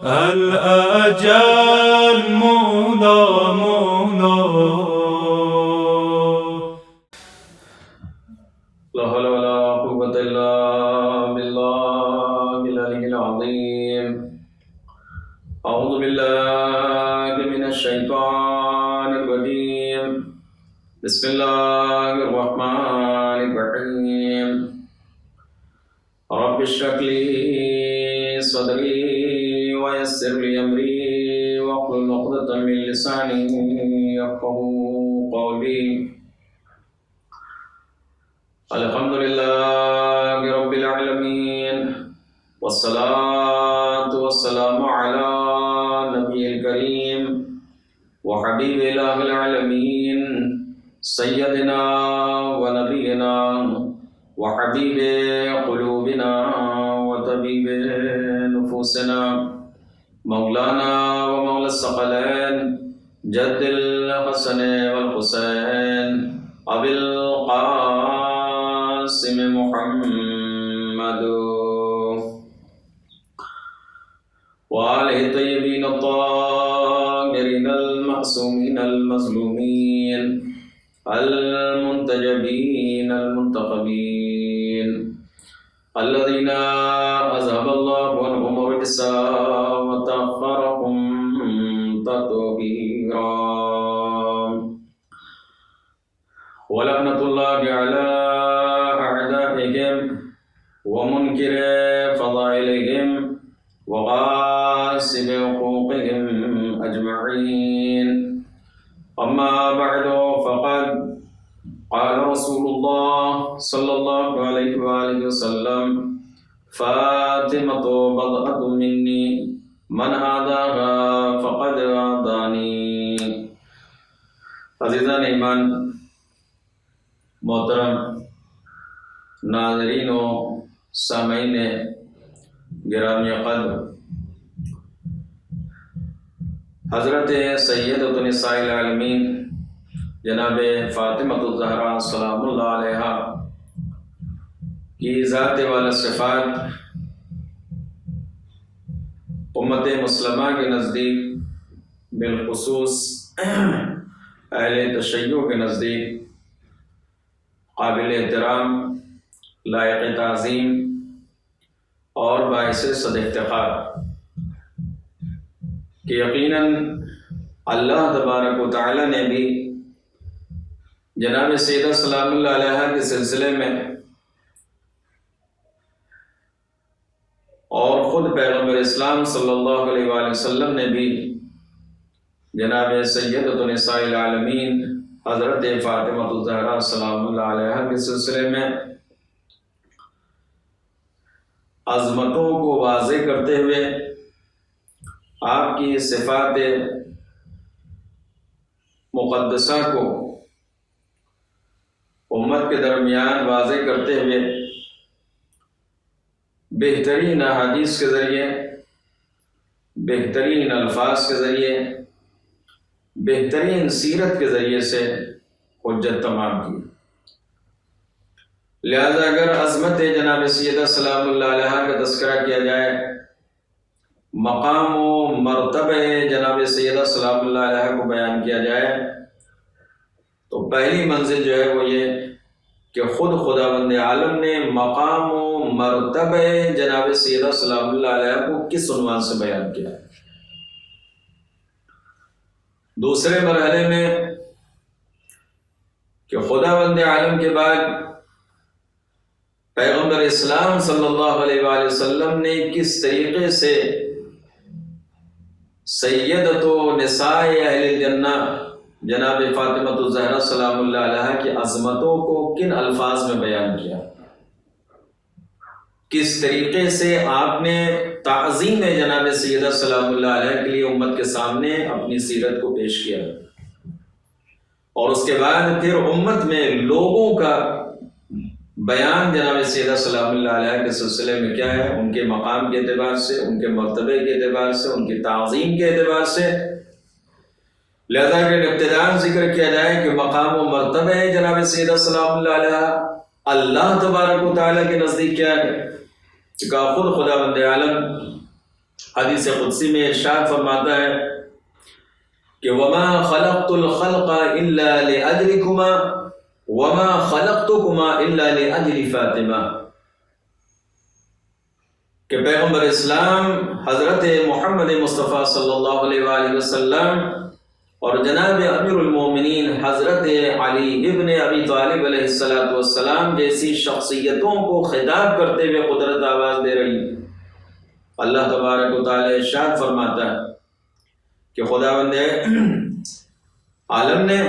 الأجل مولا مولا. لا حول ولا قوة إلا بالله العلي العظيم. أعوذ بالله من الشيطان الرجيم. بسم الله الرحمن الرحيم. رب اشرح لي صدري ويسر لي أمري واحلل عقدة من لساني يفقهوا قولي. الحمد لله رب العالمين، والصلاة والسلام على نبي الكريم وحبيب إله العالمين سيدنا ونبينا وحبيب قلوبنا وطبيب نفوسنا مولانا ومولى الثقلين جد الحسن والحسين أبي القاسم محمد وآله الطيبين الطاهرين المعصومين المظلومين المنتجبين المنتخبين الذين أذهب الله عنهم الرجس وطهرهم تطهيرا. ولعنة الله على أعدائهم ومنكر فضائلهم وغاصب حقوقهم أجمعين. أما بعد فقد قال رسول الله صلى الله عليه وآله وسلم: فاطمة بضعة مني من آذاها فقد آذاني. عزیزان ایمان، محترم ناظرین و سامعین گرامی قدر، حضرت سیدۃ نساء العالمین جناب فاطمہ الزہرا سلام اللہ علیہا کی ذات والا صفات امت مسلمہ کے نزدیک، بالخصوص اہل تشیع کے نزدیک قابل احترام، لائق تعظیم اور باعث صد افتخار کہ یقیناً اللہ تبارک و تعالی نے بھی جناب سیدہ سلام اللہ علیہا کے سلسلے میں اور خود پیغمبر اسلام صلی اللہ علیہ وآلہ وسلم نے بھی جناب سیدۃ نساء العالمین حضرت فاطمہ الزہرا سلام اللہ علیہا کے سلسلے میں عظمتوں کو واضح کرتے ہوئے آپ کی صفات مقدسہ کو امت کے درمیان واضح کرتے ہوئے بہترین احادیث کے ذریعے، بہترین الفاظ کے ذریعے، بہترین سیرت کے ذریعے سے حجت تمام کی. لہذا اگر عظمت جناب سیدہ سلام اللہ علیہا کا تذکرہ کیا جائے، مقام و مرتبہ جناب سیدہ سلام اللہ علیہا کو بیان کیا جائے، تو پہلی منزل جو ہے وہ یہ کہ خود خداوند عالم نے مقام و مرتبہ جناب سیدہ سلام اللہ علیہا کو کس عنوان سے بیان کیا. دوسرے مرحلے میں کہ خداوند عالم کے بعد پیغمبر اسلام صلی اللہ علیہ وآلہ وسلم نے کس طریقے سے سیدۃ نساء اہل الجنہ جناب فاطمہ الزہرا سلام اللہ علیہا کی عظمتوں کو کن الفاظ میں بیان کیا، کس طریقے سے آپ نے تعظیم جناب سیدہ سلام اللہ علیہ کے لیے امت کے سامنے اپنی سیرت کو پیش کیا، اور اس کے بعد پھر امت میں لوگوں کا بیان جناب سیدہ سلام اللہ علیہ کے سلسلے میں کیا ہے، ان کے مقام کے اعتبار سے، ان کے مرتبے کے اعتبار سے، ان کی تعظیم کے اعتبار سے. لہذا اگر ابتداءً ذکر کیا جائے کہ مقام و مرتبہ ہے جناب سیدہ سلام اللہ علیہ اللہ تبارک و تعالیٰ کے نزدیک کیا ہے، کہ خود خداوند عالم حدیث قدسی میں ارشاد فرماتا ہے کہ وما خلقت الخلق الا لاجلکما وما خلقتکما الا لاجل فاطمہ، کہ پیغمبر اسلام حضرت محمد مصطفیٰ صلی اللہ علیہ وآلہ وسلم اور جناب امیر المومنین حضرت علی ابن ابی طالب علیہ السلام جیسی شخصیتوں کو خطاب کرتے ہوئے قدرت آواز دے رہی ہے۔ اللہ تبارک و تعالی ارشاد فرماتا ہے کہ خداوند عالم نے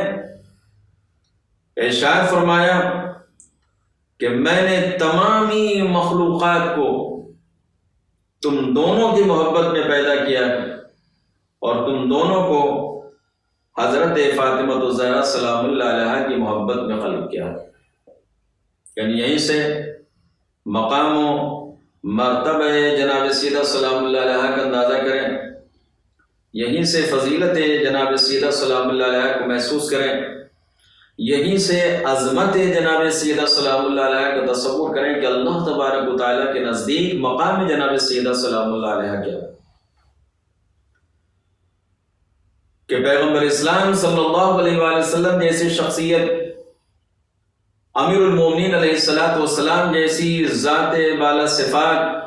ارشاد فرمایا کہ میں نے تمامی مخلوقات کو تم دونوں کی محبت میں پیدا کیا ہے اور تم دونوں کو حضرت فاطمہ الزہرا سلام اللہ علیہ کی محبت میں خلق کیا، یعنی یہیں سے مقام و مرتبہ جناب سیدہ سلام اللہ علیہ کا اندازہ کریں، یہیں سے فضیلت جناب سیدہ سلام اللہ علیہ کو محسوس کریں، یہیں سے عظمت جناب سیدہ سلام اللہ علیہ کا تصور کریں کہ اللہ تبارک و تعالیٰ کے نزدیک مقام جناب سیدہ سلام اللہ علیہ کیا ہے، کہ پیغمبر اسلام صلی اللہ علیہ وآلہ وسلم جیسی شخصیت، امیر المومنین علیہ السلام جیسی ذات بالا صفات،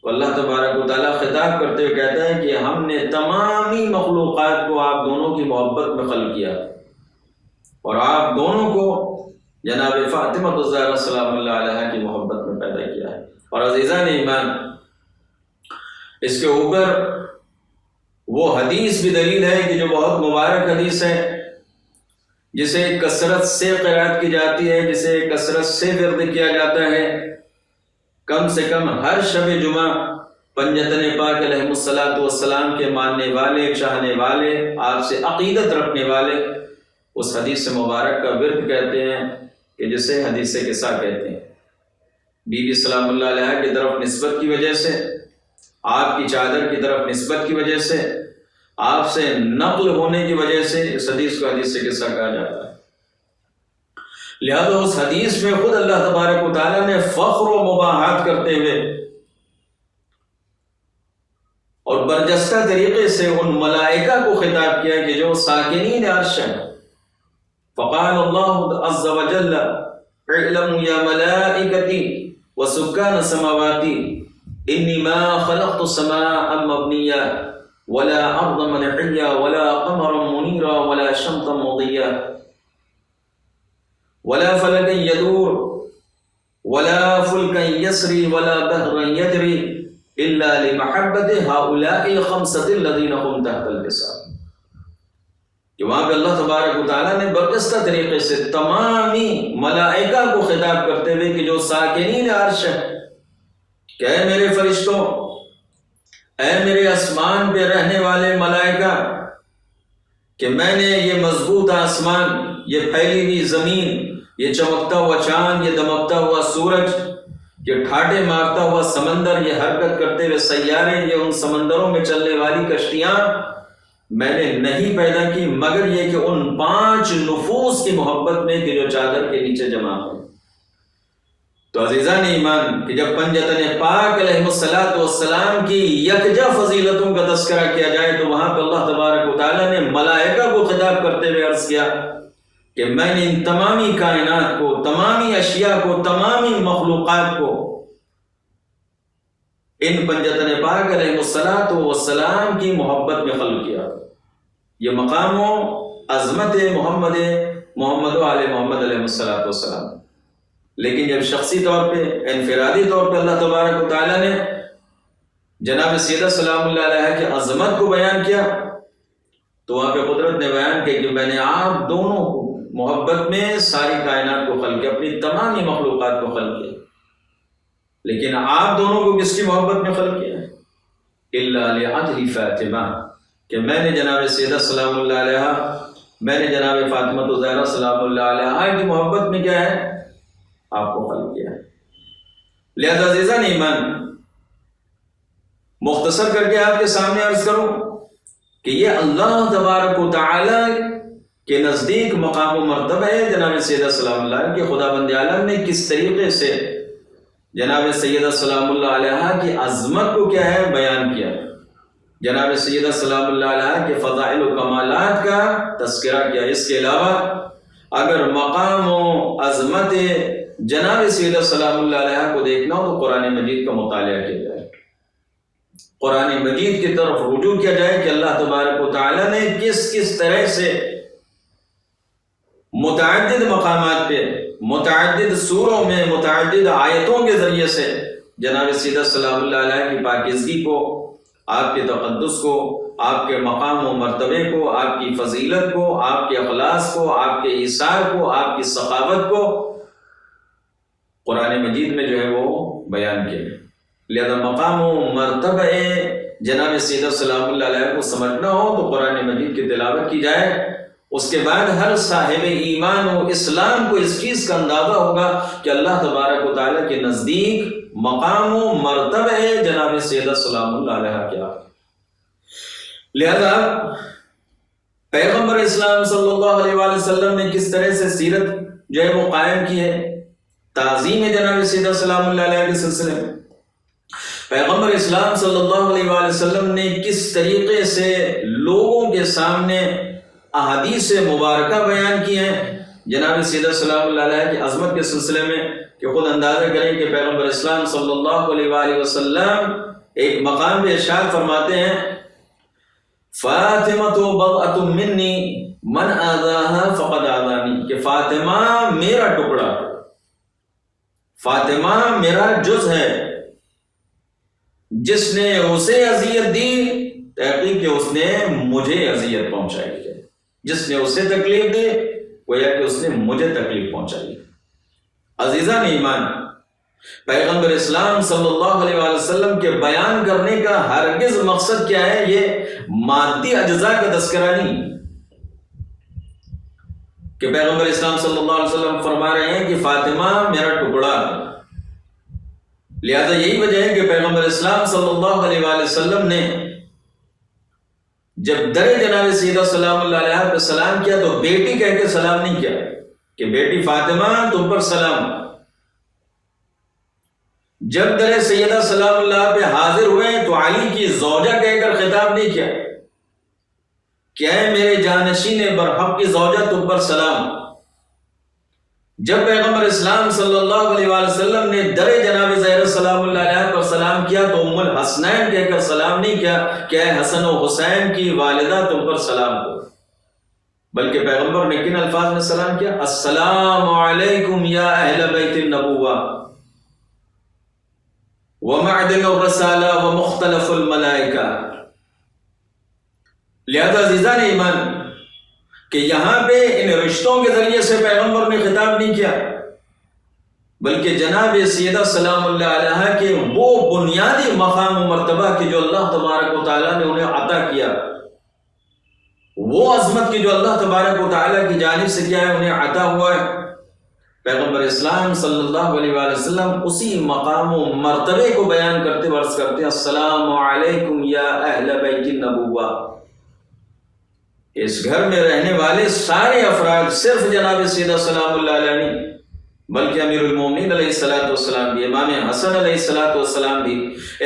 اللہ تبارک و تعالیٰ خطاب کرتے ہوئے کہتا ہے کہ ہم نے تمامی مخلوقات کو آپ دونوں کی محبت میں خلق کیا اور آپ دونوں کو جناب فاطمہ الزہرا سلام اللہ علیہ کی محبت میں پیدا کیا ہے۔ اور عزیزان ایمان، اس کے اوپر وہ حدیث بھی دلیل ہے کہ جو بہت مبارک حدیث ہے، جسے کثرت سے قرأت کی جاتی ہے، جسے کثرت سے ورد کیا جاتا ہے، کم سے کم ہر شب جمعہ پنجتن پاک علیہ السلام کے ماننے والے، چاہنے والے، آپ سے عقیدت رکھنے والے اس حدیث مبارک کا ورد کہتے ہیں کہ جسے حدیث قصہ کہتے ہیں۔ بی بی سلام اللہ علیہ کی طرف نسبت کی وجہ سے، آپ کی چادر کی طرف نسبت کی وجہ سے، آپ سے نقل ہونے کی وجہ سے اس حدیث کو حدیث قصہ کہا جاتا ہے۔ لہذا اس حدیث میں خود اللہ تبارک و تعالیٰ نے فخر و مباحات کرتے ہوئے اور برجستہ طریقے سے ان ملائکہ کو خطاب کیا کہ جو ساکنین عرش ہیں۔ فقال اللہ عز وجل اعلموا یا ملائکتی وسکان السماوات انی ما خلقت السماء مبنیا ولا ارضا منحیا ولا قمرا منیرا ولا شمسا مضیا ولا فلكا يدور ولا فلكا يسري ولا بحرا يجري إلا لمحبة هؤلاء الخمسة الذين هم تحت الحساب، کہ وہاں پہ اللہ تبارک و تعالیٰ نے برجستہ طریقے سے تمامی ملائکہ کو خطاب کرتے ہوئے کہ جو ساکنین عرش ہیں، کہ اے میرے فرشتوں، اے میرے آسمان پہ رہنے والے ملائکہ، کہ میں نے یہ مضبوط آسمان، یہ پھیلی ہوئی زمین، یہ چمکتا ہوا چاند، یہ دمکتا ہوا سورج، یہ ٹھاٹے مارتا ہوا سمندر، یہ حرکت کرتے ہوئے سیارے، یہ ان سمندروں میں چلنے والی کشتیاں میں نے نہیں پیدا کی مگر یہ کہ ان 5 نفوس کی محبت میں کہ جو چادر کے نیچے جمع ہیں۔ تو عزیزان ایمان، کہ جب پنجتن پاک علیہ السلام کی یکجا فضیلتوں کا تذکرہ کیا جائے تو وہاں پہ اللہ تبارک و تعالیٰ نے ملائکہ کو خطاب کرتے ہوئے عرض کیا کہ میں نے ان تمامی کائنات کو، تمامی اشیاء کو، تمامی مخلوقات کو ان پنجتن پاک علیہ السلام کی محبت میں خلق کیا۔ یہ مقام و عظمت محمد و آل محمد علیہ السلام۔ لیکن جب شخصی طور پہ، انفرادی طور پہ اللہ تبارک و تعالیٰ نے جناب سیدہ سلام اللہ علیہ کی عظمت کو بیان کیا تو وہاں پہ قدرت نے بیان کیا کہ میں نے آپ دونوں کو محبت میں ساری کائنات کو خلق کیا، اپنی تمامی مخلوقات کو خلق کیا، لیکن آپ دونوں کو کس کی محبت میں خلق کیا ہے؟ الا لعجل فاطمہ، کہ میں نے جناب سیدہ سلام اللہ علیہ، میں نے جناب فاطمہ الزہرا سلام اللہ علیہ کی محبت میں کیا ہے؟ آپ کو خلق کیا ہے۔ لہذا عزیزان ایمان، مختصر کر کے آپ کے سامنے عرض کروں کہ یہ اللہ تبارک و تعالی کے نزدیک مقام و مرتبہ ہے جناب سیدہ سلام اللہ کہ خدا بند عالم نے کس طریقے سے جناب سیدہ سلام اللہ علیہ کی عظمت کو کیا ہے بیان کیا۔ جناب سیدہ سلام اللہ علیہ کے فضائل و کمالات کا تذکرہ کیا۔ اس کے علاوہ اگر مقام و عظمت جناب سیدہ سلام اللہ علیہ کو دیکھنا ہو تو قرآن مجید کا مطالعہ کیا جائے، قرآن مجید کی طرف رجوع کیا جائے کہ اللہ تبارک و تعالیٰ نے کس طرح سے متعدد مقامات پہ، متعدد سوروں میں، متعدد آیتوں کے ذریعے سے جناب سیدہ سلام اللہ علیہ کی پاکیزگی کو، آپ کے تقدس کو، آپ کے مقام و مرتبے کو، آپ کی فضیلت کو، آپ کے اخلاص کو، آپ کے ایثار کو، آپ کی سخاوت کو قرآن مجید میں جو ہے وہ بیان کیا ہے۔ لہذا مقام و مرتبہ جناب سیدہ سلام اللہ علیہ کو سمجھنا ہو تو قرآن مجید کی تلاوت کی جائے۔ اس کے بعد ہر صاحب ایمان و اسلام کو اس چیز کا اندازہ ہوگا کہ اللہ تبارک و تعالیٰ کے نزدیک مقام و مرتبہ جناب سیدہ سلام اللہ علیہ کیا۔ لہذا پیغمبر اسلام صلی اللہ علیہ وآلہ وسلم نے کس طرح سے سیرت جو ہے وہ قائم کی ہے تعظیم جناب سیدہ سلام اللہ علیہ کے سلسلے میں۔ پیغمبر اسلام صلی اللہ علیہ وآلہ وسلم نے کس طریقے سے لوگوں کے سامنے احادیث مبارکہ بیان کی ہیں جناب سیدہ سلام اللہ علیہ کی عظمت کے سلسلے میں کہ خود اندازہ کریں کہ پیغمبر اسلام صلی اللہ علیہ وآلہ وسلم ایک مقام پہ ارشاد فرماتے ہیں فاطمہ بضعۃ منی من آذاها فقد آذانی، کہ فاطمہ میرا ٹکڑا، فاطمہ میرا جز ہے، جس نے اسے اذیت دی تحقیق کہ اس نے مجھے اذیت پہنچائی ہے، جس نے اسے تکلیف دی گویا کہ اس نے مجھے تکلیف پہنچائی۔ عزیزان ایمان، پیغمبر اسلام صلی اللہ علیہ وآلہ وسلم کے بیان کرنے کا ہرگز مقصد کیا ہے؟ یہ مادی اجزاء کا تذکرہ نہیں کہ پیغمبر اسلام صلی اللہ علیہ وسلم فرما رہے ہیں کہ فاطمہ میرا ٹکڑا، لہذا یہی وجہ ہے کہ پیغمبر اسلام صلی اللہ علیہ وآلہ وسلم نے جب در جناب سیدہ سلام اللہ علیہ پہ سلام کیا تو بیٹی کہہ کے سلام نہیں کیا کہ بیٹی فاطمہ تم پر سلام، جب در سیدہ سلام اللہ پہ حاضر ہوئے تو علی کی زوجہ کہہ کر خطاب نہیں کیا کہ اے میرے جانشین برحق کی زوجہ تم پر سلام۔ جب پیغمبر اسلام صلی اللہ علیہ وآلہ وسلم نے در جناب زہرا سلام اللہ علیہ پر سلام کیا تو ام الحسنین کہہ کر سلام نہیں کیا کہ اے حسن و حسین کی والدہ تم پر سلام ہو، بلکہ پیغمبر نے کن الفاظ میں سلام کیا؟ السلام علیکم یا اہل بیت النبوہ ومعدن الرسالہ ومختلف الملائکہ۔ لہذا عزیزان ایمان کہ یہاں پہ ان رشتوں کے ذریعے سے پیغمبر نے خطاب نہیں کیا، بلکہ جناب سیدہ سلام اللہ علیہ کے وہ بنیادی مقام و مرتبہ کی جو اللہ تبارک و تعالیٰ نے انہیں عطا کیا، وہ عظمت کی جو اللہ تبارک و تعالیٰ کی جانب سے کیا ہے انہیں عطا ہوا ہے، پیغمبر اسلام صلی اللہ علیہ وآلہ وسلم اسی مقام و مرتبے کو بیان کرتے عرض کرتے السلام علیکم یا اہل بیت النبوہ، اس گھر میں رہنے والے سارے افراد، صرف جناب سیدہ سلام اللہ علیہ نہیں بلکہ امیر المومنین علیہ الصلوۃ والسلام بھی، امام حسن علیہ الصلوۃ والسلام بھی،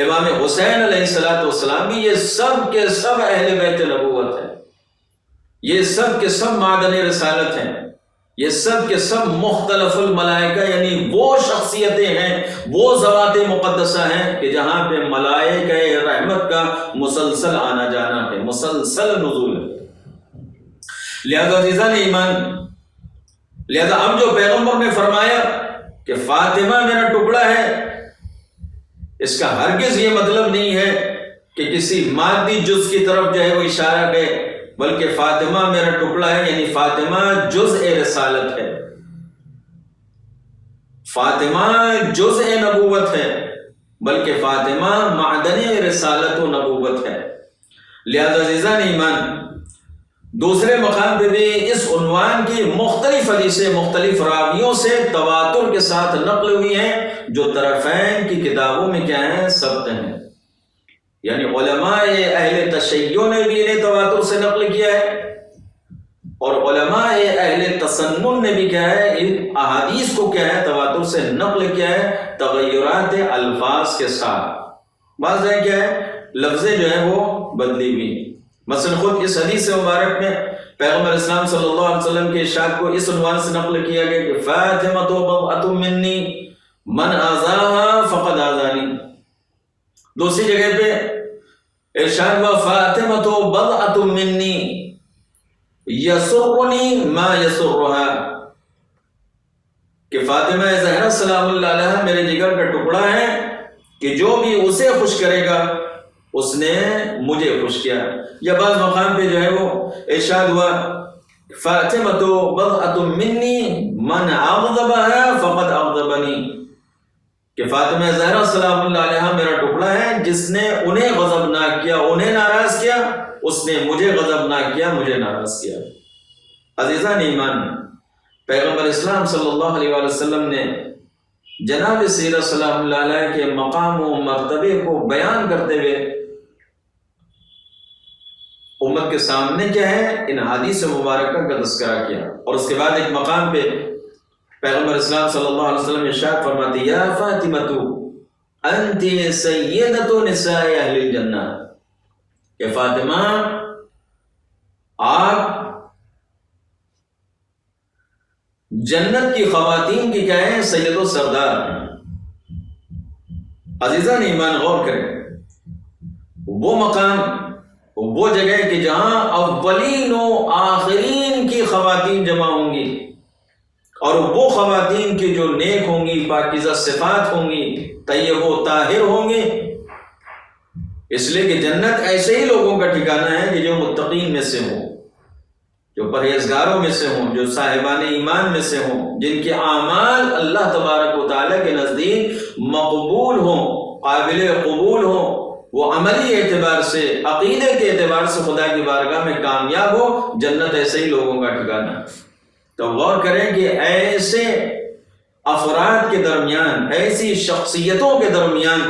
امام حسین علیہ الصلوۃ والسلام بھی، یہ سب کے سب اہل بیت نبوت ہیں، یہ سب کے سب معدن رسالت ہیں، یہ سب کے سب مختلف الملائکہ یعنی وہ شخصیتیں ہیں، وہ ذوات مقدسہ ہیں کہ جہاں پہ ملائکہ رحمت کا مسلسل آنا جانا ہے، مسلسل نزول ہے۔ لہذا عزیزان ایمان، لہذا اب جو پیغمبر نے فرمایا کہ فاطمہ میرا ٹکڑا ہے، اس کا ہرگز یہ مطلب نہیں ہے کہ کسی مادی جز کی طرف جو ہے وہ اشارہ ہے، بلکہ فاطمہ میرا ٹکڑا ہے یعنی فاطمہ جزء رسالت ہے، فاطمہ جزء نبوت ہے، بلکہ فاطمہ معدن رسالت و نبوت ہے۔ لہذا عزیزان ایمان، دوسرے مقام پہ بھی اس عنوان کی مختلف حدیثیں مختلف راویوں سے تواتر کے ساتھ نقل ہوئی ہیں جو طرفین کی کتابوں میں کیا ہیں؟ ثبت ہیں، یعنی علماء اہل تشیع نے بھی انہیں تواتر سے نقل کیا ہے اور علماء اہل تسنن نے بھی کیا ہے ان احادیث کو کیا ہے تواتر سے نقل کیا ہے تغیرات الفاظ کے ساتھ۔ بعض ہے کیا ہے لفظیں جو ہیں وہ بدلی ہوئی. مثلا خود اس حدیث مبارک میں پیغمبر اسلام صلی اللہ علیہ وسلم کے ارشاد کو اس عنوان سے نقل کیا گیا کہ فاطمہ بضعۃ منی من آذاها فقد آذانی. دوسری جگہ پہ ارشاد ہوا فاطمہ بضعۃ منی یسرنی ما یسرها، کہ فاطمہ زہرا سلام اللہ علیہ میرے جگر کا ٹکڑا ہے کہ جو بھی اسے خوش کرے گا اس نے مجھے خوش کیا. یا بعض مقام پہ جو ہے وہ ارشاد ہوا فاطمہ بضعۃ منی من اغضبها فقد اغضبنی، کہ فاطمہ زہرا سلام اللہ علیہ میرا ٹکڑا ہے، جس نے انہیں غضبناک کیا، انہیں ناراض کیا، اس نے مجھے غضبناک کیا، مجھے ناراض کیا. عزیزان ایمان، پیغمبر اسلام صلی اللہ علیہ وآلہ وسلم نے جناب سیرت سلام اللہ علیہ کے مقام و مرتبے کو بیان کرتے ہوئے امت کے سامنے کیا ہے ان حدیث مبارکہ کا تذکرہ کیا. اور اس کے بعد ایک مقام پہ پیغمبر اسلام صلی اللہ علیہ وسلم ارشاد فرماتے یا فاطمہ انت سیدۃ نساء اہل الجنہ، کہ فاطمہ آپ جنت کی خواتین کی کیا ہے سید و سردار ہیں. عزیزان ایمان غور کریں، وہ مقام، وہ جگہ کہ جہاں اولین و آخرین کی خواتین جمع ہوں گی، اور وہ خواتین کی جو نیک ہوں گی، پاکیزہ صفات ہوں گی، طیب و طاہر ہوں گی. اس لیے کہ جنت ایسے ہی لوگوں کا ٹھکانہ ہے کہ جو متقین میں سے ہوں، جو پرہیزگاروں میں سے ہوں، جو صاحبان ایمان میں سے ہوں، جن کے اعمال اللہ تبارک و تعالیٰ کے نزدیک مقبول ہوں، قابل قبول ہوں، وہ عملی اعتبار سے، عقیدے کے اعتبار سے خدا کی بارگاہ میں کامیاب ہو. جنت ایسے ہی لوگوں کا ٹھکانہ. تو غور کریں کہ ایسے افراد کے درمیان، ایسی شخصیتوں کے درمیان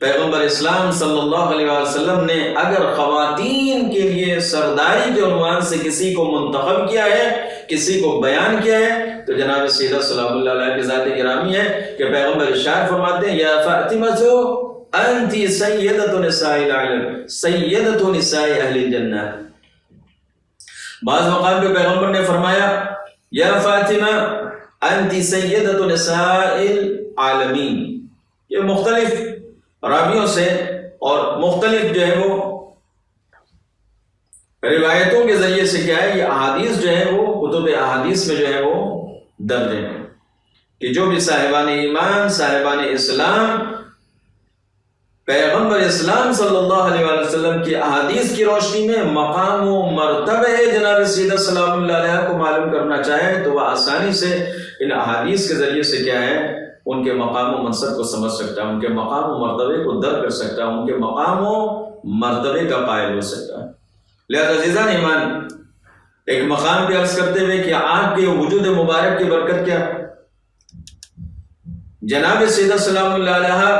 پیغمبر اسلام صلی اللہ علیہ وسلم نے اگر خواتین کے لیے سرداری کے عنوان سے کسی کو منتخب کیا ہے، کسی کو بیان کیا ہے، تو جناب سیدہ سلام اللہ علیہ کی ذات گرامی ہے کہ پیغمبر ارشاد فرماتے ہیں یا فاطمہ انت سیدۃ نساء العالم سیدۃ نساء اہل الجنہ. بعض مقام پہ پیغمبر نے فرمایا یا فاطمہ انت سیدۃ نساء العالمین. یہ مختلف راویوں سے اور مختلف جو ہے وہ روایتوں کے ذریعے سے کیا ہے یہ احادیث جو ہے وہ کتب احادیث میں جو ہے وہ درج ہیں کہ جو بھی صاحبان ایمان، صاحبان اسلام پیغمبر اسلام صلی اللہ علیہ وسلم کی احادیث کی روشنی میں مقام و مرتبہ جناب سیدہ سلام اللہ علیہ کو معلوم کرنا چاہے تو وہ آسانی سے ان احادیث کے ذریعے سے کیا ہے ان کے مقام و منصب کو سمجھ سکتا ہے، ان کے مقام و مرتبے کو درک کر سکتا ہے، ان کے مقام و مرتبے کا قائل ہو سکتا ہے. لہذا عزیزان ایمان، ایک مقام پہ عرض کرتے ہوئے کہ آپ کے وجود مبارک کی برکت کیا، جناب سیدہ سلام اللہ علیہ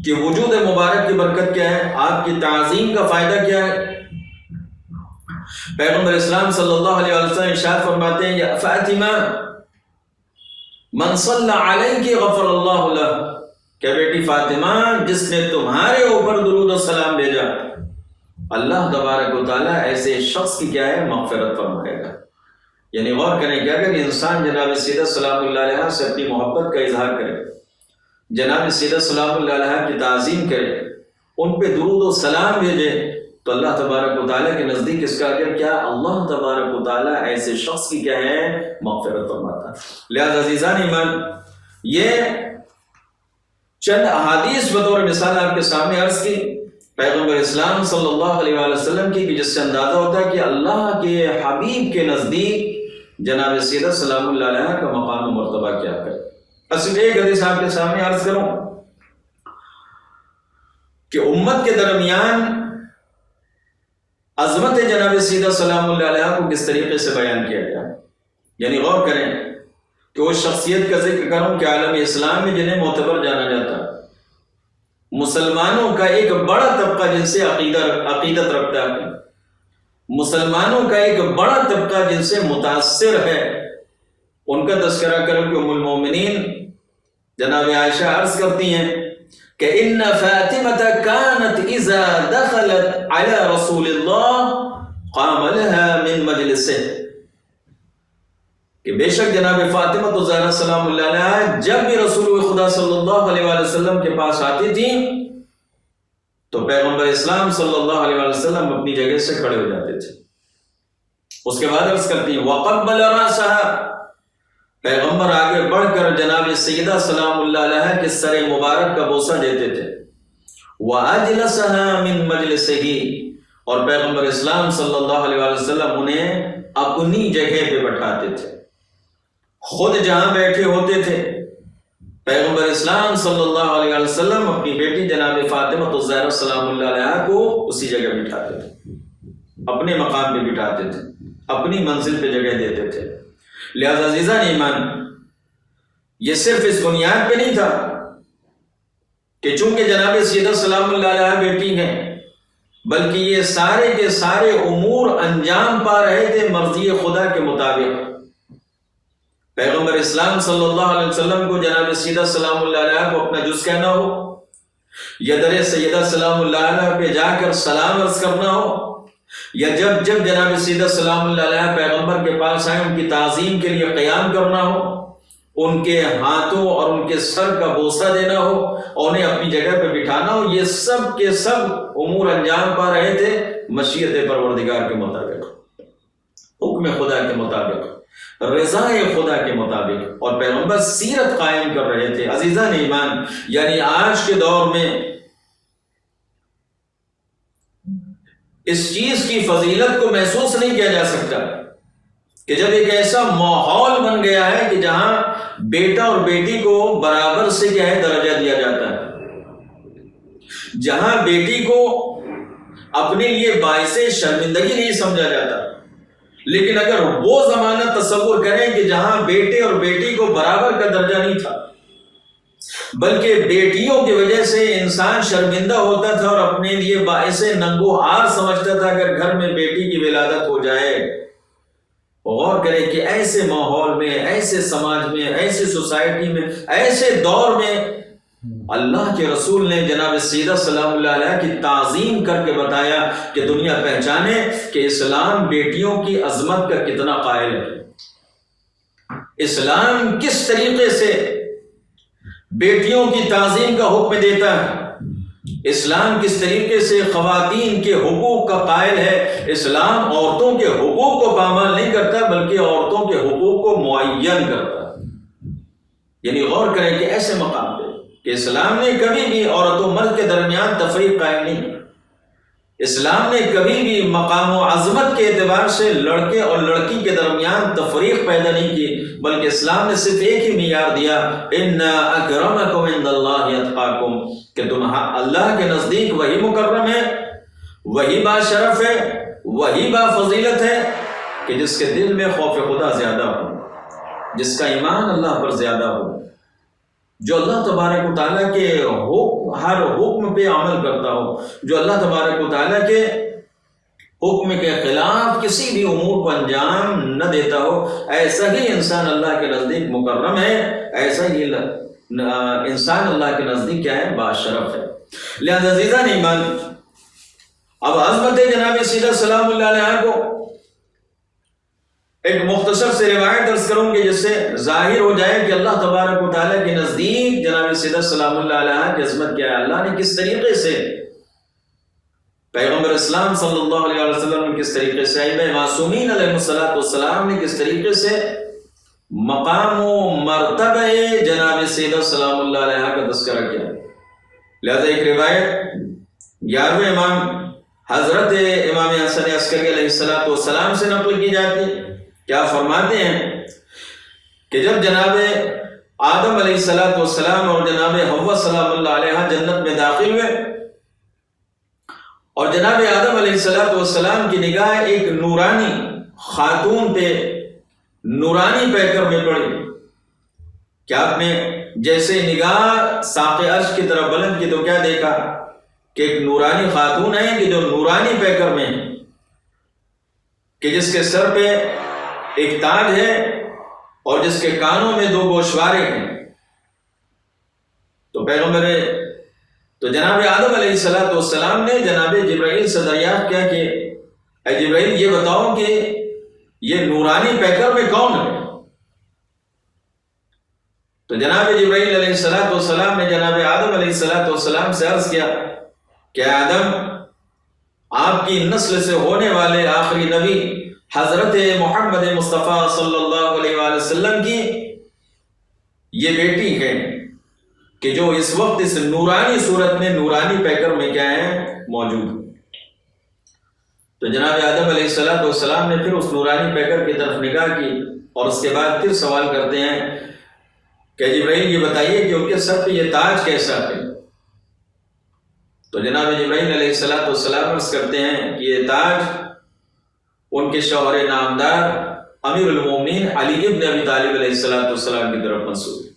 کہ وجود مبارک کی برکت کیا ہے، آپ کی تعظیم کا فائدہ کیا ہے. پیغمبر اسلام صلی اللہ علیہ وسلم ارشاد فرماتے ہیں یا فاطمہ من صلی علیک غفر اللہ لہ، کہ بیٹی فاطمہ جس نے تمہارے اوپر درود و سلام بھیجا اللہ تبارک و تعالیٰ ایسے شخص کی کیا ہے مغفرت فرمائے گا. یعنی غور کریں کہ اگر انسان جناب سیدہ سلام اللہ علیہ سے اپنی محبت کا اظہار کرے، جناب سیدہ سلام اللہ علیہ کی تعظیم کرے، ان پہ درود و سلام بھیجے، تو اللہ تبارک و تعالیٰ کے نزدیک اس کا اگر کیا اللہ تبارک و تعالیٰ ایسے شخص کی کیا ہے مغفرت فرماتا ہے. لہذا عزیزان ایمان، یہ چند احادیث بطور مثال آپ کے سامنے عرض کی پیغمبر اسلام صلی اللہ علیہ وآلہ وسلم کی، کہ جس سے اندازہ ہوتا ہے کہ اللہ کے حبیب کے نزدیک جناب سیدہ سلام اللہ علیہ کا مقام و مرتبہ کیا ہے. اصل ایک حدیث آپ کے سامنے عرض کروں کہ امت کے درمیان عظمت جناب سیدہ سلام اللہ علیہ کو کس طریقے سے بیان کیا گیا. یعنی غور کریں کہ وہ شخصیت کا ذکر کروں کہ عالم اسلام میں جنہیں معتبر جانا جاتا ہے، مسلمانوں کا ایک بڑا طبقہ جن سے عقیدت رکھتا ہے، مسلمانوں کا ایک بڑا طبقہ جن سے متاثر ہے، ان کا تذکرہ کروں کہ ام المومنین جناب عائشہ عرض کرتی ہیں کہ ان فاطمہ کانت اذا دخلت علی رسول اللہ قام لها من مجلسہ، کہ بے شک جناب فاطمہ الزہرا سلام اللہ علیہا جب بھی رسول خدا صلی اللہ علیہ وآلہ وسلم کے پاس آتی تھی تو پیغمبر اسلام صلی اللہ علیہ وآلہ وسلم اپنی جگہ سے کھڑے ہو جاتے تھے۔ اس کے بعد عرض کرتی ہیں وَقَبَّلَ رَأْسَهَا، پیغمبر آگے بڑھ کر جناب سیدہ سلام اللہ علیہ کے سر مبارک کا بوسہ دیتے تھے۔ وَأَجْلَسَهَا مِن مَجْلِسِهِ، اور پیغمبر اسلام صلی اللہ علیہ وآلہ وسلم انہیں اپنی جگہ پہ بٹھاتے تھے، خود جہاں بیٹھے ہوتے تھے پیغمبر اسلام صلی اللہ علیہ وسلم اپنی بیٹی جناب فاطمہ الزہرا سلام اللہ علیہ کو اسی جگہ بٹھاتے تھے، اپنے مقام پہ بٹھاتے تھے، اپنی منزل پہ جگہ دیتے تھے۔ لہذا عزیزان ایمان، یہ صرف اس بنیاد پہ نہیں تھا کہ چونکہ جناب سیدہ سلام اللہ علیہ بیٹی ہیں، بلکہ یہ سارے کے سارے امور انجام پا رہے تھے مرضی خدا کے مطابق۔ پیغمبر اسلام صلی اللہ علیہ وسلم کو جناب سیدہ سلام اللہ علیہ کو اپنا جز کہنا ہو، یا در سیدہ سلام اللہ علیہ پہ جا کر سلام عرض کرنا ہو، یا جب جناب سیدہ سلام اللہ علیہ پیغمبر کے پاس آئے ان کی تعظیم کے لیے قیام کرنا ہو، ان کے ہاتھوں اور ان کے سر کا بوسہ دینا ہو اور انہیں اپنی جگہ پہ بٹھانا ہو، یہ سب کے سب امور انجام پا رہے تھے مشیت پروردگار کے مطابق، حکم خدا کے مطابق، رضا خدا کے مطابق، اور پیغمبر سیرت قائم کر رہے تھے۔ عزیزان ایمان، یعنی آج کے دور میں اس چیز کی فضیلت کو محسوس نہیں کیا جا سکتا کہ جب ایک ایسا ماحول بن گیا ہے کہ جہاں بیٹا اور بیٹی کو برابر سے کیا ہے درجہ دیا جاتا ہے، جہاں بیٹی کو اپنے لیے باعث شرمندگی نہیں سمجھا جاتا، لیکن اگر وہ زمانہ تصور کریں کہ جہاں بیٹے اور بیٹی کو برابر کا درجہ نہیں تھا، بلکہ بیٹیوں کی وجہ سے انسان شرمندہ ہوتا تھا اور اپنے لیے باعث ننگو ہار سمجھتا تھا اگر گھر میں بیٹی کی ولادت ہو جائے، غور کریں کہ ایسے ماحول میں، ایسے سماج میں، ایسے سوسائٹی میں، ایسے دور میں اللہ کے رسول نے جناب سیدہ سلام اللہ علیہ کی تعظیم کر کے بتایا کہ دنیا پہچانے کہ اسلام بیٹیوں کی عظمت کا کتنا قائل ہے، اسلام کس طریقے سے بیٹیوں کی تعظیم کا حکم دیتا ہے، اسلام کس طریقے سے خواتین کے حقوق کا قائل ہے۔ اسلام عورتوں کے حقوق کو پامال نہیں کرتا بلکہ عورتوں کے حقوق کو معین کرتا ہے۔ یعنی غور کریں کہ ایسے مقام پہ کہ اسلام نے کبھی بھی عورت و مرد کے درمیان تفریق قائم نہیں، اسلام نے کبھی بھی مقام و عظمت کے اعتبار سے لڑکے اور لڑکی کے درمیان تفریق پیدا نہیں کی، بلکہ اسلام نے صرف ایک ہی معیار دیا، ان اکرمکم عند اللہ اتقاکم، کہ تم اللہ کے نزدیک وہی مکرم ہے، وہی باشرف ہے، وہی با فضیلت ہے کہ جس کے دل میں خوف خدا زیادہ ہو، جس کا ایمان اللہ پر زیادہ ہو، جو اللہ تبارک و تعالیٰ کے ہر حکم پہ عمل کرتا ہو، جو اللہ تبارک و تعالیٰ کے حکم کے خلاف کسی بھی امور کو انجام نہ دیتا ہو، ایسا ہی انسان اللہ کے نزدیک مکرم ہے، ایسا ہی انسان اللہ کے نزدیک کیا ہے، باشرف ہے۔ لہذا عزیزان ایمان، اب عظمت جناب سیدہ سلام اللہ علیہ کو ایک مختصر سے روایت درس کروں گی جس سے ظاہر ہو جائے کہ اللہ تبارک و تعالیٰ کے نزدیک جناب سیدہ سلام اللہ علیہ کی عظمت کیا ہے، اللہ نے کس طریقے سے، پیغمبر اسلام صلی اللہ علیہ وسلم نے کس طریقے سے، ائمہ معصومین علیہ السلام نے کس طریقے سے مقام و مرتبہ جناب سیدہ سلام اللہ علیہ کا تذکرہ کیا۔ لہذا ایک روایت 11ویں امام حضرت امام حسن عسکری علیہ السلام سے نقل کی جاتی ہے، کیا فرماتے ہیں کہ جب جناب آدم علیہ السلام اور جناب حوا سلام اللہ علیہ جنت میں داخل ہوئے اور جناب آدم علیہ السلام کی نگاہ ایک نورانی خاتون پہ نورانی پیکر میں پڑی، کیا آپ نے جیسے نگاہ ساق عرش کی طرف بلند کی تو کیا دیکھا کہ ایک نورانی خاتون ہے کہ جو نورانی پیکر میں ہے، کہ جس کے سر پہ ایک تاج ہے اور جس کے کانوں میں 2 گوشوارے ہیں۔ تو پیغمبر تو جناب آدم علیہ السلام نے جناب جبرائیل سے دریافت کیا کہ اے جبرائیل یہ بتاؤ کہ یہ نورانی پیکر میں کون ہے؟ تو جناب جبرائیل علیہ السلام نے جناب آدم علیہ السلام سے عرض کیا کہ آدم، آپ کی نسل سے ہونے والے آخری نبی حضرت محمد مصطفیٰ صلی اللہ علیہ وآلہ وسلم کی یہ بیٹی ہے کہ جو اس وقت اس نورانی صورت میں، نورانی پیکر میں کیا ہے، موجود ہے۔ تو جناب آدم علیہ السلام نے پھر اس نورانی پیکر کی طرف نگاہ کی اور اس کے بعد پھر سوال کرتے ہیں کہ جبرائیل یہ بتائیے کہ ان کے سر پہ یہ تاج کیسا ہے؟ تو جناب جبرائیل علیہ السلام عرض کرتے ہیں کہ یہ تاج ان کے شوہر نامدار امیر المومنین علی ابن ابی طالب علیہ السلام کی طرف منسوب ہے۔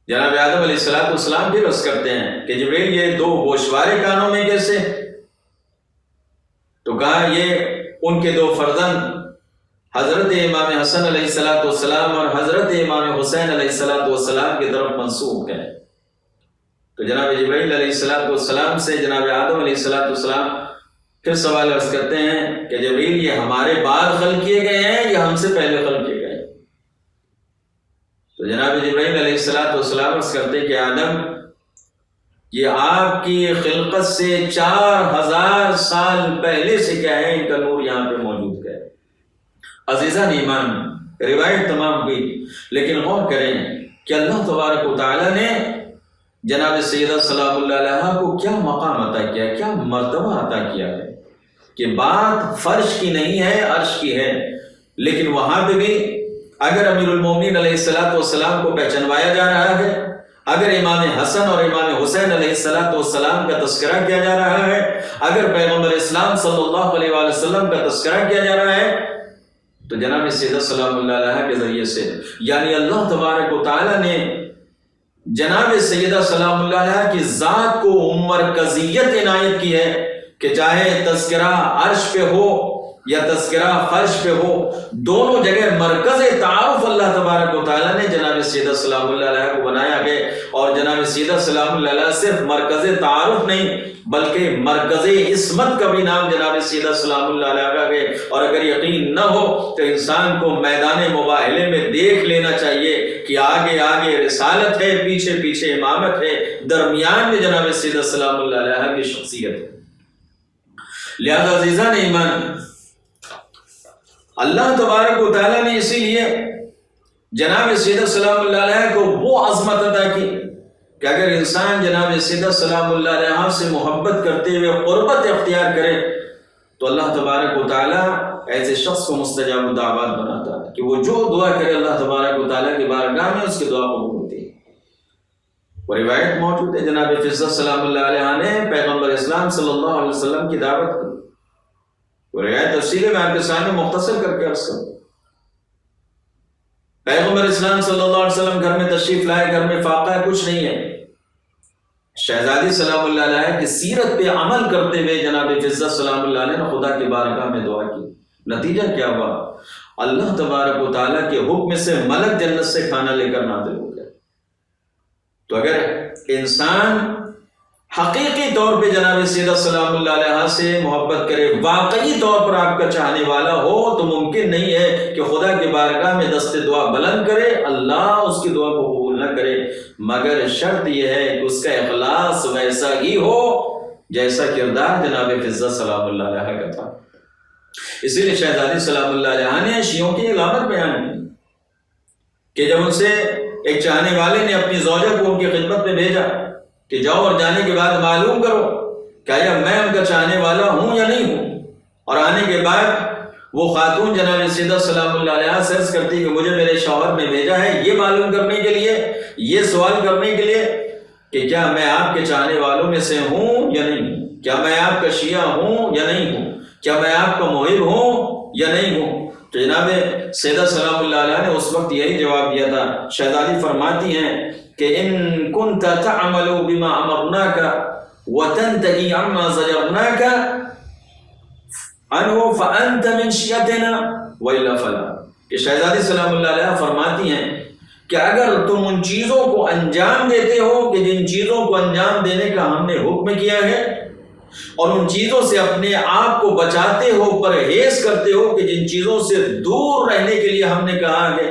جناب آدم علیہ السلام پھر عرض کرتے ہیں کہ جبرائیل یہ دو گوشوارے کانوں میں کیسے؟ تو کہا یہ ان کے دو فرزند حضرت امام حسن علیہ السلام اور حضرت امام حسین علیہ السلام کی طرف منسوب ہے۔ تو جناب جبرائیل علیہ السلام سے جناب آدم علیہ السلام پھر سوال عرض کرتے ہیں کہ جبرائیل یہ ہمارے بعد خلق کیے گئے ہیں یا ہم سے پہلے خلق کیے گئے ہیں؟ تو جناب جبرائیل علیہ السلام عرض کرتے ہیں کہ آدم یہ آپ کی خلقت سے 4000 سال پہلے سے کیا ہے، ان کا نور یہاں پہ موجود ہے۔ عزیزان ایمان، روایت تمام ہوئی، لیکن غور کریں کہ اللہ تبارک و تعالیٰ نے جناب سیدہ سلام اللہ علیہ کو کیا مقام عطا کیا، کیا مرتبہ عطا کیا ہے کہ بات فرش کی نہیں ہے، عرش کی ہے۔ لیکن وہاں پہ بھی اگر امیر المومنین علیہ السلام کو پہچانوایا جا رہا ہے، اگر امام حسن اور امام حسین علیہ السلام کا تذکرہ کیا جا رہا ہے، اگر پیغمبر اسلام صلی اللہ علیہ وآلہ وسلم کا تذکرہ کیا جا رہا ہے، تو جناب سیدہ سلام اللہ علیہ کے ذریعے سے، یعنی اللہ تبارک و تعالیٰ نے جناب سیدہ سلام اللہ علیہ کی ذات کو مرکزیت عنایت کی ہے کہ چاہے تذکرہ عرش پہ ہو یا تذکرہ فرش پہ ہو، دونوں جگہ مرکز تعارف اللہ تبارک و تعالیٰ نے جناب سیدہ سلام اللہ علیہ کو بنایا ہے۔ اور جناب سیدہ سلام اللہ علیہ صرف مرکز تعارف نہیں بلکہ مرکز عصمت کا بھی نام جناب سیدہ سلام اللہ علیہ کا ہے۔ اور اگر یقین نہ ہو تو انسان کو میدان مباہلے میں دیکھ لینا چاہیے کہ آگے آگے رسالت ہے، پیچھے پیچھے امامت ہے، درمیان میں جناب سیدہ سلام اللہ علیہ کی شخصیت ہے۔ لہذا عزیزان ایمان، اللہ تبارک و تعالیٰ نے اسی لیے جناب سیدہ سلام اللہ علیہ کو وہ عظمت عطا کی کہ اگر انسان جناب سیدہ سلام اللہ علیہ سے محبت کرتے ہوئے قربت اختیار کرے تو اللہ تبارک و تعالیٰ ایسے شخص کو مستجاب الدعوات بناتا ہے کہ وہ جو دعا کرے اللہ تبارک و تعالیٰ کی بارگاہ میں اس کی دعا قبول ہوتی ہے۔ وہ روایت موجود ہے، جناب فضل سلام اللہ علیہ نے پیغمبر اسلام صلی اللہ علیہ وسلم کی دعوت کی۔ وہ روایت تفصیل میں آپ کے سامنے مختصر کر کے عرض کروں۔ پیغمبر اسلام صلی اللہ علیہ وسلم گھر میں تشریف لائے، گھر میں فاقہ کچھ نہیں ہے۔ شہزادی سلام اللہ علیہ کی سیرت پہ عمل کرتے ہوئے جناب فضل سلام اللہ علیہ نے خدا کی بارگاہ میں دعا کی۔ نتیجہ کیا ہوا؟ اللہ تبارک و تعالیٰ کے حکم سے ملک جنت سے کھانا لے کر نازل ہو گیا۔ تو اگر انسان حقیقی طور پہ جناب سیدہ سلام اللہ علیہ سے محبت کرے، واقعی طور پر آپ کا چاہنے والا ہو، تو ممکن نہیں ہے کہ خدا کی بارگاہ میں دست دعا بلند کرے، اللہ اس کی دعا کو قبول نہ کرے، مگر شرط یہ ہے کہ اس کا اخلاص ویسا ہی ہو جیسا کردار جناب فضل سلام اللہ علیہ کا تھا۔ اسی لیے شہزادی سلام اللہ علیہ نے شیعوں کی علامت بیان کی کہ جب ان سے ایک چاہنے والے نے اپنی زوجہ کو ان کی خدمت میں بھیجا کہ جاؤ اور جانے کے بعد معلوم کرو کہ یا میں ان کا چاہنے والا ہوں یا نہیں ہوں، اور آنے کے بعد وہ خاتون جناب سیدہ سلام اللہ علیہ سے عرض کرتی کہ مجھے میرے شوہر نے بھیجا ہے یہ معلوم کرنے کے لیے، یہ سوال کرنے کے لیے کہ کیا میں آپ کے چاہنے والوں میں سے ہوں یا نہیں ہوں، کیا میں آپ کا شیعہ ہوں یا نہیں ہوں، کیا میں آپ کا محب ہوں یا نہیں ہوں۔ تو جناب سیدہ سلام اللہ علیہ نے اس وقت یہی جواب دیا تھا۔ شہزادی فرماتی ہیں کہ ان كنت تعمل بما امرناك وتنتهي عما زجرناك عنه فانت من شيعتنا والا فلا، کہ شہزادی سلام اللہ علیہ فرماتی ہیں کہ اگر تم ان چیزوں کو انجام دیتے ہو کہ جن چیزوں کو انجام دینے کا ہم نے حکم کیا ہے، اور ان چیزوں سے اپنے آپ کو بچاتے ہو، پرہیز کرتے ہو کہ جن چیزوں سے دور رہنے کے لیے ہم نے کہا ہے،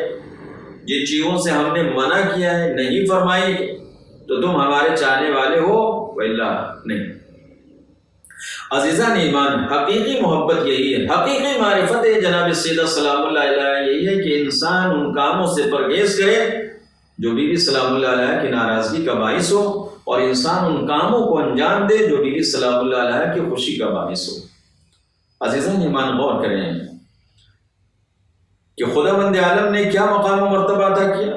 جن چیزوں سے ہم نے منع کیا ہے نہیں فرمائی، تو تم ہمارے چاہنے والے ہو وَإِلَّا نہیں۔ عزیزان ایمان، حقیقی محبت یہی ہے، حقیقی معرفت جناب سیدہ سلام اللہ علیہ یہی ہے کہ انسان ان کاموں سے پرہیز کرے جو بی بی سلام اللہ علیہ کی ناراضگی کا باعث ہو، اور انسان ان کاموں کو انجام دے جو بی بی سلام اللہ علیہ کی خوشی کا باعث ہو۔ عزیزان ایمان، غور کریں کہ خداوند عالم نے کیا مقام و مرتبہ عطا کیا،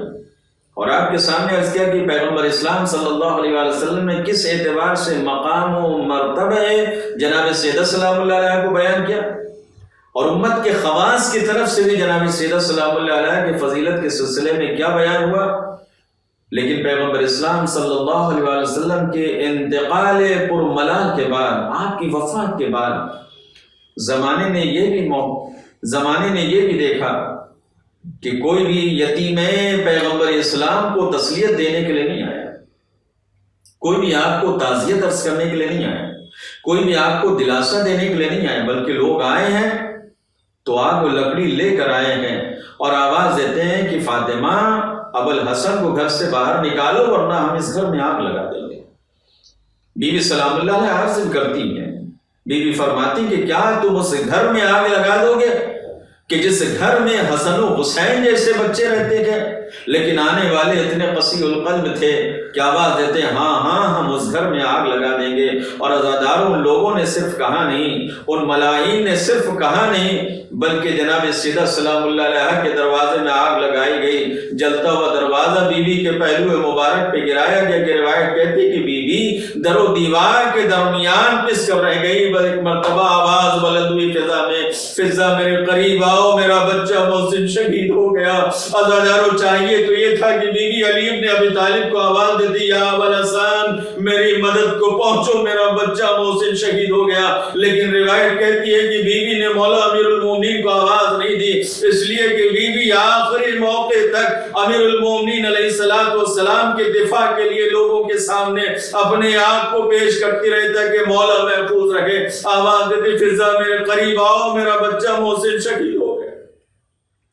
اور آپ کے سامنے عرض کیا کہ پیغمبر اسلام صلی اللہ علیہ وسلم نے کس اعتبار سے مقام و مرتبہ جناب سیدہ سلام اللہ علیہ کو بیان کیا، اور امت کے خواص کی طرف سے بھی جناب سیدہ سلام اللہ علیہ کی فضیلت کے سلسلے میں کیا بیان ہوا۔ لیکن پیغمبر اسلام صلی اللہ علیہ وسلم کے انتقال پرملال کے بعد، آپ کی وفات کے بعد، زمانے نے یہ بھی دیکھا کہ کوئی بھی یتیم پیغمبر اسلام کو تسلیت دینے کے لیے نہیں آیا، کوئی بھی آپ کو تعزیت عرض کرنے کے لیے نہیں آیا، کوئی بھی آپ کو دلاسا دینے کے لیے نہیں آیا، بلکہ لوگ آئے ہیں تو آپ وہ لکڑی لے کر آئے ہیں اور آواز دیتے ہیں کہ فاطمہ ابوالحسن کو گھر سے باہر نکالو ورنہ ہم اس گھر میں آگ لگا دیں گے۔ بی بی سلام اللہ علیہ عازم کرتی ہیں، بی بی فرماتی کہ کیا تم اس گھر میں آگ لگا دو گے کہ جس گھر میں حسن و حسین جیسے بچے رہتے تھے، لیکن آنے والے اتنے قسی القلب تھے کہ آواز دیتے ہیں ہاں ہاں ہم اس گھر میں آگ لگا دیں گے۔ اور عزاداروں، ان لوگوں نے صرف کہا نہیں، ان ملائین نے صرف کہا نہیں، بلکہ جناب سیدہ سلام اللہ علیہ کے دروازے میں آگ لگائی گئی۔ جلتا ہوا دروازہ بی بی کے پہلو مبارک پہ گرایا گیا کہ روایت کہتی کہ بی بی در و دیوار کے درمیان پس کر رہ گئی۔ بل ایک مرتبہ آواز بلند ہوئی فضا میں، فضا میرے قریب آؤ، میرا بچہ محسن شہید ہو گیا۔ عزاداروں، چاہیے تو یہ تھا کہ بی بی علی ابن ابی طالب کو آواز دیتی یا ابوالحسن میری مدد کو پہنچو، میرا بچہ محسن شہید ہو گیا، لیکن روایت کہتی ہے کہ بی بی نے مولا امیر المومنین کو آواز نہیں دی، اس لیے کہ بی بی آخری موقع تک امیر المومنین علیہ السلام کے دفاع کے لیے لوگوں کے سامنے اپنے آپ کو پیش کرتی رہی تاکہ مولا محفوظ رہے۔ آواز دیتی فضا میرے قریب آؤ، میرا بچہ محسن شہید ہو گیا۔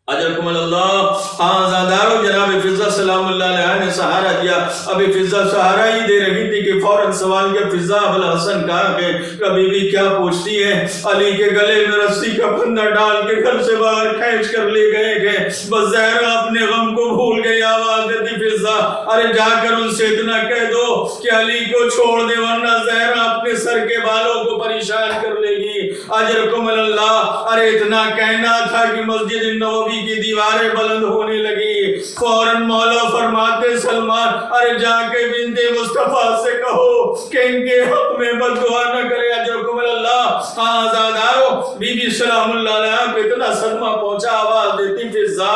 اجرکم اللہ۔ آزاداروں، جناب فضا سلام اللہ علیہ نے سہارا دیا۔ ابھی فضا سہارا ہی دے رہی تھی کہ فوراً سوال کیا فضا ابوالحسن کہاں ہے؟ کبھی بھی کیا پوچھتی ہے؟ علی کے گلے میں رسی کا پھندا ڈال کے گھر سے باہر کھینچ کر لے گئے گئے۔ بس زہرا اپنے غم کو بھول گئی۔ آواز دیتی فضا ارے جا کر ان سے اتنا کہہ دو کہ علی کو چھوڑ دے ورنہ زہرا اپنے سر کے بالوں کو پریشان کر لے گی۔ اجرکم اللہ۔ ارے اتنا کہنا تھا کہ مسجد نبوی کی دیواریں بلند ہونے لگی۔ فوراً مولا فرماتے سلمان ارے جا کے بنت مصطفیٰ سے کہو کہ ان کے حق میں بد دعا نہ کرے۔ اجرکم اللہ۔ آزاداروں، بی بی سلام اللہ علیہ کو اتنا صدمہ پہنچا، آواز دیتی فضا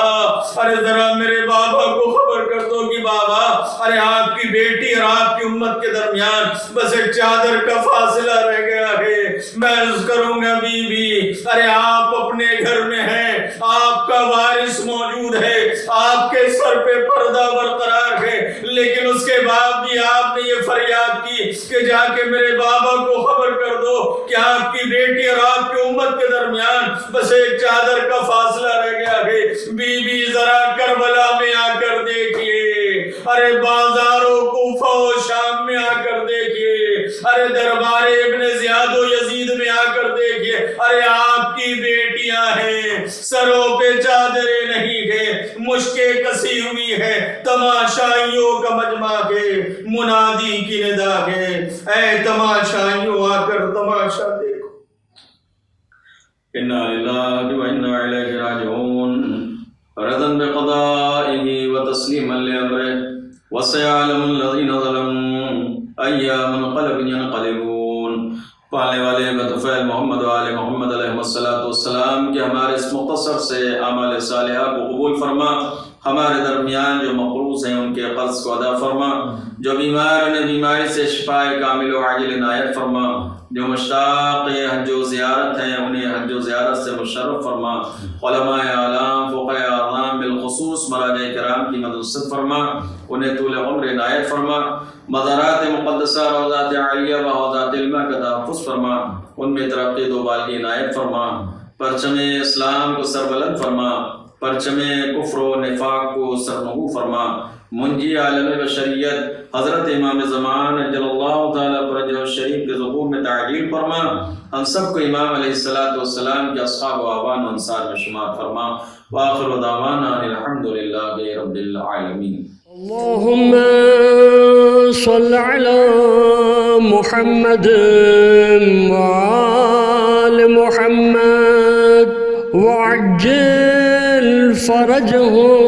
ارے ذرا میرے بابا کو خبر کر دو کہ بابا ارے آپ کی بیٹی اور آپ کی امت کے درمیان بس ایک چادر کا فاصلہ رہ گیا ہے۔ میں عرض کروں گا بی بی ارے آپ اپنے گھر میں ہیں، آپ کا وارث موجود ہے، آپ کے سر پہ پردہ برقرار ہے، لیکن اس کے بعد بھی آپ نے یہ فریاد کی کہ جا کے میرے بابا کو خبر کر دو کہ آپ کی بیٹی اور آپ کی امت کے درمیان بس ایک چادر کا فاصلہ رہ گیا ہے۔ بی بی ذرا کربلا میں آ کر دیکھیے، ارے بازاروں کوفہ و شام میں آ کر دیکھیے، ارے دربار ابن زیاد و یزید میں آ کر دیکھیے، ارے آپ کی بیٹیاں ہیں، سروں پہ چادریں نہیں ہے، مشکیں کسی ہوئی ہے، تماشائیوں کا مجمع ہے، منادی کی ندا ہے، اے تماشائیوں آ کر تماشا دیکھو۔ انا للہ و انا الیہ راجعون۔ رضا بقضائه وتسلیما لامره وسيعلم الذين ظلموا اي منقلب ينقلبون۔ پالنے والے بطفیل محمد و آل محمد علیہ السلام کہ ہمارے اس مختصر سے اعمال صالحہ کو قبول فرما، ہمارے درمیان جو مقروض ہیں ان کے قرض کو ادا فرما، جو بیمار انہیں بیماری سے شفاء کامل و عاجل عنایت فرما، جو مشتاق حج و زیارت ہیں انہیں حج و زیارت سے مشرف فرما، علماء اعلام، فقہ اعظام بالخصوص مراجع کرام کی مدد فرما، انہیں طول عمر عنایت فرما، مزارات مقدسہ، روضات عالیہ و حوضات علمہ کا تحفظ فرما، ان میں ترقی دوبال کی عنایت فرما، پرچم اسلام کو سربلند فرما، پرچم کفر و نفاق کو سرنگو فرما، منجی عالم بشریت حضرت امام زمان اجل اللہ تعالیٰ فرجہ الشریف کے ظہور میں تعجیل فرما، ہم سب کو امام علیہ السلام کے اصحاب و اعوان و انصار میں شمار فرما، وآخر دعوانا الحمدللہ رب العالمین۔ اللهم صل على محمد وآل محمد وعجل فرجهم